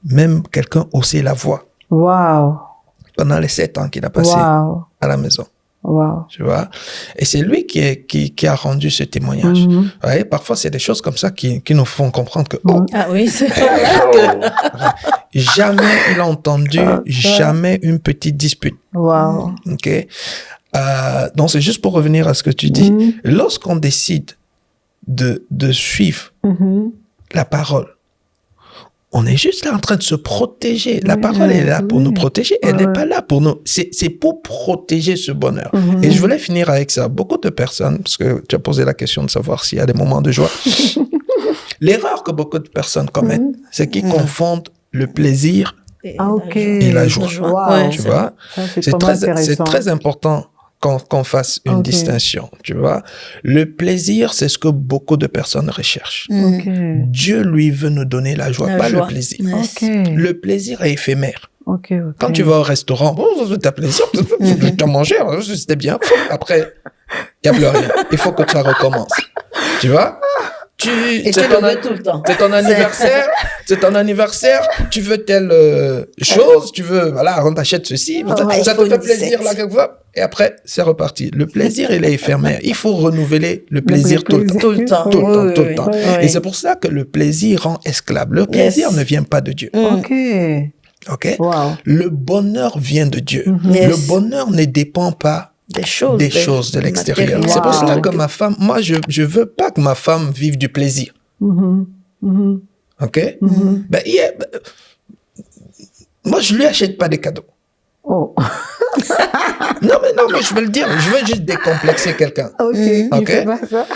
même quelqu'un hausser la voix. Wow. Pendant les 7 ans qu'il a passé à la maison. Wow. Tu vois? Et c'est lui qui a rendu ce témoignage. Ouais, parfois, c'est des choses comme ça qui nous font comprendre que, ah oui, c'est jamais il a entendu, jamais une petite dispute. Wow. OK? Donc, c'est juste pour revenir à ce que tu dis. Lorsqu'on décide de suivre la parole, on est juste là en train de se protéger. La parole est là pour nous protéger. Elle n'est pas là pour nous. C'est pour protéger ce bonheur. Et je voulais finir avec ça. Beaucoup de personnes, parce que tu as posé la question de savoir s'il y a des moments de joie. L'erreur que beaucoup de personnes commettent, c'est qu'ils confondent le plaisir et la joie. Wow. Tu vois? C'est très important qu'on fasse une distinction, tu vois. Le plaisir, c'est ce que beaucoup de personnes recherchent. Dieu, lui, veut nous donner la joie, pas le plaisir. Le plaisir est éphémère. Quand tu vas au restaurant, tu as plaisir, tu as mangé, c'était bien. Après, il n'y a plus rien. Il faut que tu recommences. Tu vois? Et tu le veux tout le temps. C'est ton anniversaire, tu veux telle chose, tu veux, voilà, on t'achète ceci, ça te fait plaisir là quelquefois, et après, c'est reparti. Le plaisir, il est éphémère. Il faut renouveler le plaisir tout le temps. Tout le temps. Tout le temps. Oui. Et c'est pour ça que le plaisir rend esclave. Le plaisir ne vient pas de Dieu. Ok. OK? Wow. Le bonheur vient de Dieu. Yes. Le bonheur ne dépend pas des choses de l'extérieur. matérielles. C'est pour ça Wow. que ma femme, moi, je veux pas que ma femme vive du plaisir. OK? Ben, moi, je lui achète pas des cadeaux. Oh. Non, mais je veux le dire. Je veux juste décomplexer quelqu'un. Ok. Il Ok. fait pas ça.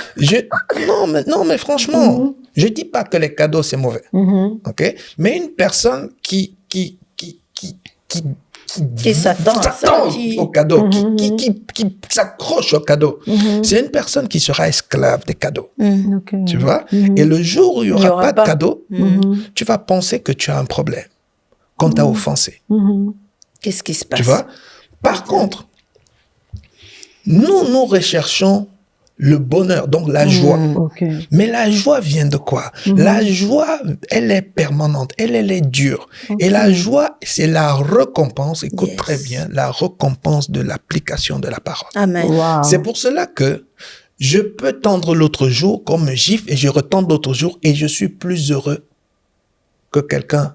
Non, mais franchement, je dis pas que les cadeaux, c'est mauvais. OK? Mais une personne qui s'attend à ça, au cadeau, qui s'accroche au cadeau, c'est une personne qui sera esclave des cadeaux. Ok. Tu vois? Et le jour où il y aura pas de cadeau, tu vas penser que tu as un problème, qu'on t'a offensé. Qu'est-ce qui se passe? Tu vois? Par contre, nous recherchons le bonheur, donc la joie. Ok. Mais la joie vient de quoi? La joie, elle est permanente, elle est dure. Et la joie, c'est la récompense, écoute très bien, la récompense de l'application de la parole. Amen. Wow. C'est pour cela que je peux tendre l'autre jour qu'on me gifle et je retends l'autre jour et je suis plus heureux que quelqu'un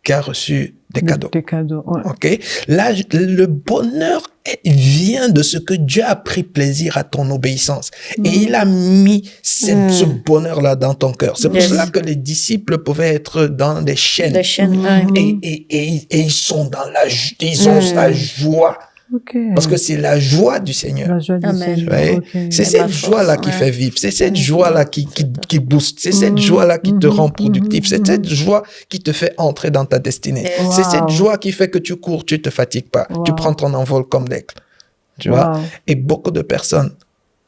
qui a reçu des cadeaux. Des cadeaux, ouais. OK? Là, le bonheur vient de ce que Dieu a pris plaisir à ton obéissance. Et il a mis ce bonheur-là dans ton cœur. C'est pour cela que les disciples pouvaient être dans des chaînes. Des chaînes, Et ils sont dans ils ont la joie. Ok. Parce que c'est la joie du Seigneur. La joie du Amen. Seigneur. Ouais. Ok. C'est ma cette force, joie-là qui ouais. fait vivre. C'est cette joie-là qui booste. C'est cette joie-là qui te rend productif. C'est cette joie qui te fait entrer dans ta destinée. Wow. C'est cette joie qui fait que tu cours, tu te fatigues pas. Wow. Tu prends ton envol comme l'aigle. Tu Wow. vois? Et beaucoup de personnes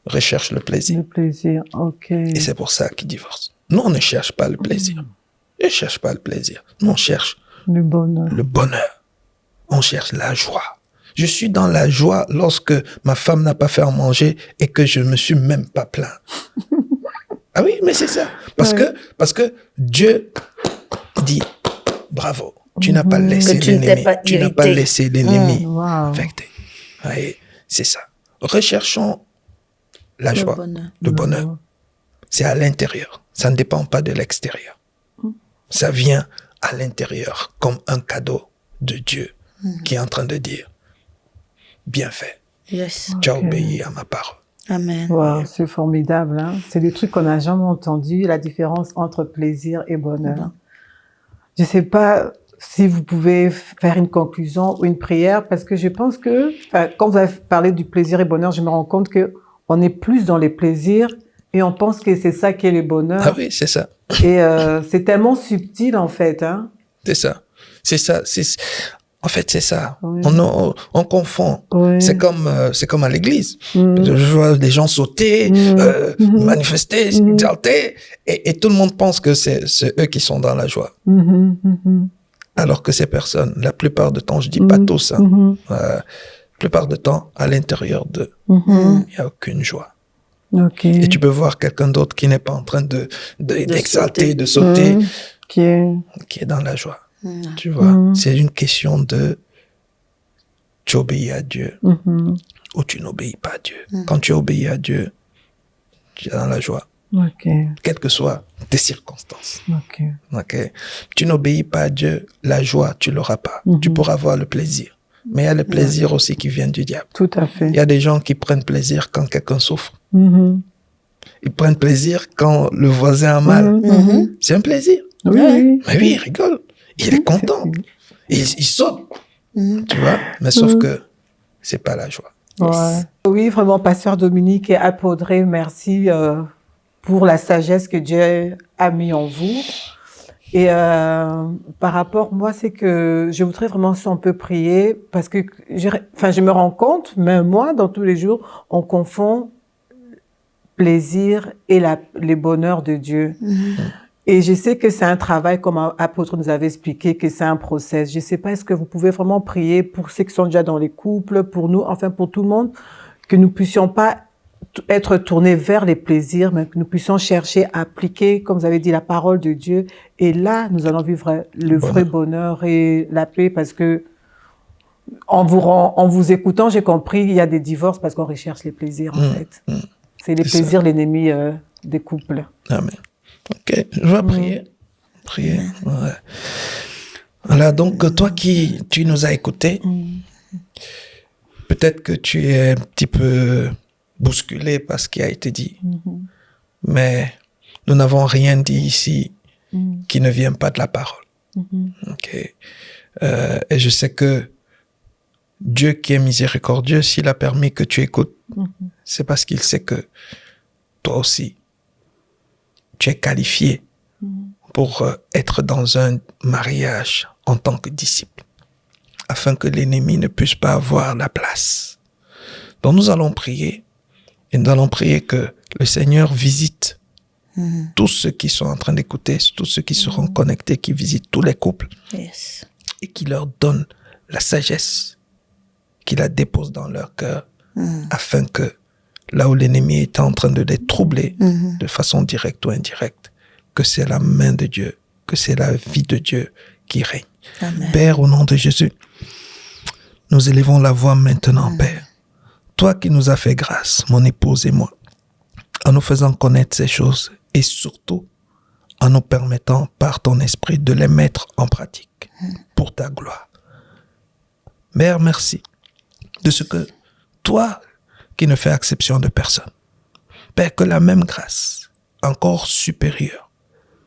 recherchent le plaisir. Le plaisir, ok. Et c'est pour ça qu'ils divorcent. Nous, on ne cherche pas le plaisir. Je ne cherche pas le plaisir. Nous, on cherche Le bonheur. le bonheur. On cherche la joie. Je suis dans la joie lorsque ma femme n'a pas fait à manger et que je me suis même pas plaint. Ah oui, mais c'est ça. Parce que Dieu dit, bravo, tu n'as pas laissé Que tu ne t'es l'ennemi. pas Tu n'as pas irrité. laissé l'ennemi Wow. infecter. Oui, c'est ça. Recherchons la joie, bonheur. le bonheur. C'est à l'intérieur. Ça ne dépend pas de l'extérieur. Ça vient à l'intérieur comme un cadeau de Dieu qui est en train de dire, bien fait, Yes. tu as obéi à ma parole. Amen. Wow, c'est formidable. Hein? C'est des trucs qu'on n'a jamais entendu, la différence entre plaisir et bonheur. Je sais pas si vous pouvez faire une conclusion ou une prière, parce que je pense que, quand vous avez parlé du plaisir et bonheur, je me rends compte que on est plus dans les plaisirs et on pense que c'est ça qui est le bonheur. Ah oui, c'est ça. Et c'est tellement subtil en fait. Hein? C'est ça. C'est ça. En fait, c'est ça. Oui. On confond. Oui. C'est comme à l'église. Je vois des gens sauter, manifester, exalter, et tout le monde pense que c'est eux qui sont dans la joie. Alors que ces personnes, la plupart du temps, je dis pas tous, hein, la plupart du temps, à l'intérieur d'eux, il n'y a aucune joie. Okay. Et tu peux voir quelqu'un d'autre qui n'est pas en train d'exalter, de sauter, qui est dans la joie. Tu vois, c'est une question de tu obéis à Dieu ou tu n'obéis pas à Dieu. Quand tu obéis à Dieu, tu es dans la joie. Okay. Quelles que soient tes circonstances. Okay. Okay? Tu n'obéis pas à Dieu, la joie, tu l'auras pas. Tu pourras avoir le plaisir. Mais il y a le plaisir aussi qui vient du diable. Tout à fait. Il y a des gens qui prennent plaisir quand quelqu'un souffre. Ils prennent plaisir quand le voisin a mal. C'est un plaisir. Oui. Mais oui, il rigole. Il est content. Il saute. Tu vois? Mais sauf que c'est pas la joie. Ouais. Oui, vraiment, Pasteur Dominique et Apôtre, merci pour la sagesse que Dieu a mis en vous. Et par rapport, moi, c'est que je voudrais vraiment, si on peut prier, parce que je me rends compte, même moi, dans tous les jours, on confond plaisir et les bonheurs de Dieu. Et je sais que c'est un travail, comme Apôtre nous avait expliqué, que c'est un process. Je sais pas, est-ce que vous pouvez vraiment prier pour ceux qui sont déjà dans les couples, pour nous, enfin pour tout le monde, que nous puissions pas être tournés vers les plaisirs, mais que nous puissions chercher à appliquer, comme vous avez dit, la parole de Dieu. Et là, nous allons vivre le vrai bonheur et la paix, parce que en vous écoutant, j'ai compris, il y a des divorces parce qu'on recherche les plaisirs, en fait. C'est les plaisirs, l'ennemi des couples. Amen. Ok, je vais prier. Prier. Ouais. Voilà, donc toi tu nous as écoutés, peut-être que tu es un petit peu bousculé par ce qui a été dit, mais nous n'avons rien dit ici qui ne vient pas de la parole. Ok. Et je sais que Dieu qui est miséricordieux, s'il a permis que tu écoutes, c'est parce qu'il sait que toi aussi, tu es qualifié pour être dans un mariage en tant que disciple, afin que l'ennemi ne puisse pas avoir la place. Donc nous allons prier, et nous allons prier que le Seigneur visite tous ceux qui sont en train d'écouter, tous ceux qui seront connectés, qui visitent tous les couples, et qui leur donne la sagesse qu'il la dépose dans leur cœur, afin que là où l'ennemi est en train de les troubler, de façon directe ou indirecte, que c'est la main de Dieu, que c'est la vie de Dieu qui règne. Amen. Père, au nom de Jésus, nous élevons la voix maintenant, Père. Toi qui nous as fait grâce, mon épouse et moi, en nous faisant connaître ces choses et surtout en nous permettant par ton esprit de les mettre en pratique pour ta gloire. Père, merci de ce que toi qui ne fais exception de personne, Père, que la même grâce, encore supérieure,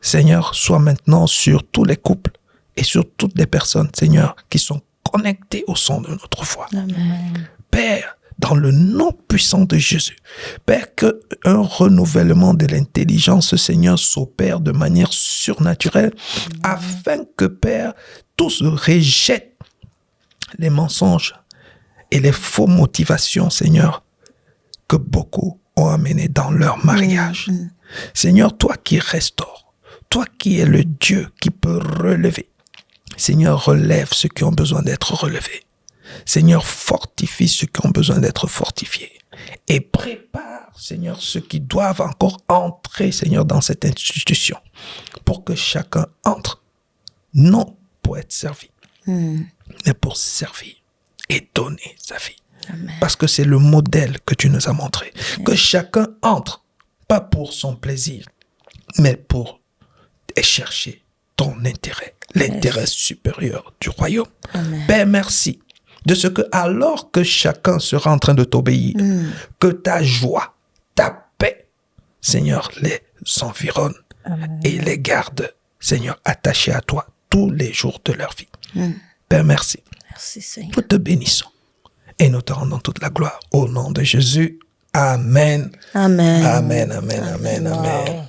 Seigneur, soit maintenant sur tous les couples et sur toutes les personnes, Seigneur, qui sont connectées au son de notre voix. Amen. Père, dans le nom puissant de Jésus, Père, qu'un renouvellement de l'intelligence, Seigneur, s'opère de manière surnaturelle, afin que, Père, tous rejettent les mensonges et les fausses motivations, Seigneur, que beaucoup ont amené dans leur mariage. Seigneur, toi qui restaures, toi qui es le Dieu qui peut relever, Seigneur, relève ceux qui ont besoin d'être relevés. Seigneur, fortifie ceux qui ont besoin d'être fortifiés. Et prépare, Seigneur, ceux qui doivent encore entrer, Seigneur, dans cette institution, pour que chacun entre, non pour être servi, mais pour servir et donner sa vie. Amen. Parce que c'est le modèle que tu nous as montré. Amen. Que chacun entre, pas pour son plaisir, mais pour chercher ton intérêt, l'intérêt supérieur du royaume. Amen. Père, merci de ce que, alors que chacun sera en train de t'obéir, que ta joie, ta paix, Seigneur, les environne et les garde, Seigneur, attachés à toi tous les jours de leur vie. Père, merci. Merci, Seigneur. Nous te bénissons et nous te rendons toute la gloire. Au nom de Jésus, Amen. Amen. Amen, amen, amen, amen.